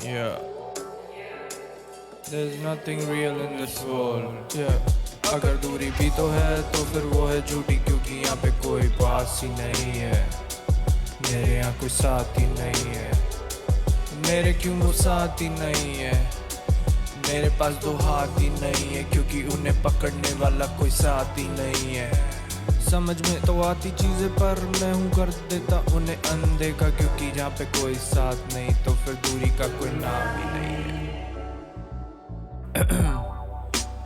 Yeah, there's nothing real in this world. Yeah, अगर दूरी भी तो है तो फिर वो है झूठी, क्योंकि यहाँ पे कोई पास ही नहीं है। मेरे यहाँ कोई साथ ही नहीं है। मेरे क्यों वो साथ ही नहीं है। मेरे पास दो हाथ ही नहीं है, क्योंकि उन्हें पकड़ने वाला कोई साथ ही नहीं है। समझ में तो आती चीजें पर मैं हूँ कर देता उन्हें अनदेखा, क्योंकि जहाँ पे कोई साथ नहीं तो फिर दूरी का कोई नाम ही नहीं है।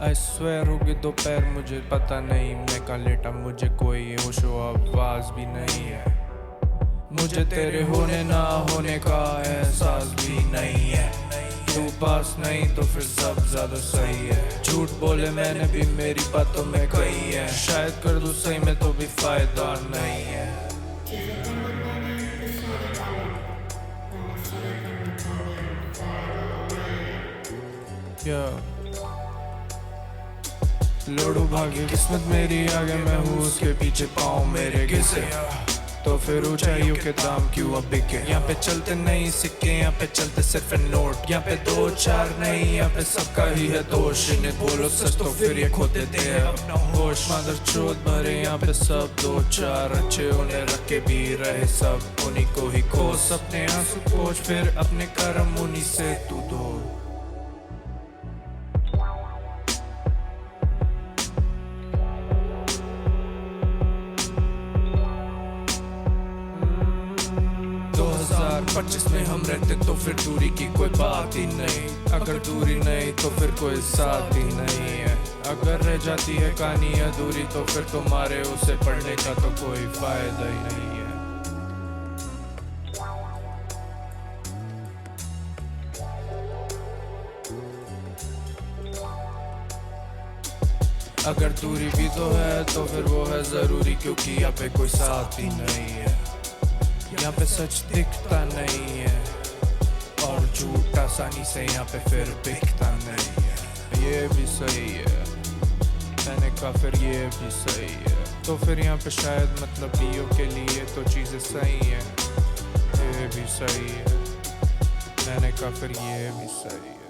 I swear होगी दोपहर मुझे पता नहीं मैं कहाँ लेटा, मुझे कोई होशो आवाज भी नहीं है। मुझे तेरे होने ना होने का एहसास भी नहीं है। तू पास नहीं तो फिर सब ज्यादा सही है। झूठ बोले मैंने भी मेरी बातों में कही है, शायद कर दूं सही में तो भी फायदा नहीं है। लड़ू भागे किस्मत मेरी आगे, मैं हूँ उसके पीछे पाँव मेरे घिसे। तो फिर ऊंचाइयों के दाम क्यों अब बिके। यहाँ पे चलते नहीं सिक्के, यहाँ पे चलते सिर्फ नोट। यहाँ पे दो चार नहीं, यहाँ पे सबका ही है दोष। इन्हें बोलो सच तो फिर ये खो देते हैं अपना होश। मदर चोट भरे यहाँ पे सब दो चार अच्छे, उन्हें रख के भी रहे सब उन्हीं को ही कोस। अपने आंसू पोंछ फिर अपने कर्म उन्हीं से तू धो। पच्चीस में हम रहते तो फिर दूरी की कोई बात ही नहीं। अगर दूरी नहीं तो फिर कोई साथ ही नहीं है। अगर रह जाती है कहानी अधूरी तो फिर तुम्हारे उसे पढ़ने का तो कोई फायदा ही नहीं है। अगर दूरी भी तो है तो फिर वो है जरूरी, क्योंकि यहाँ पे कोई साथ ही नहीं है। यहाँ पे सच दिखता नहीं है और झूठ आसानी से यहाँ पे फिर बिकता नहीं है। ये भी सही है, मैंने कहा फिर ये भी सही है। तो फिर यहाँ पे शायद मतलबियों के लिए तो चीज़ें सही है। ये भी सही है, मैंने कहा फिर ये भी सही है।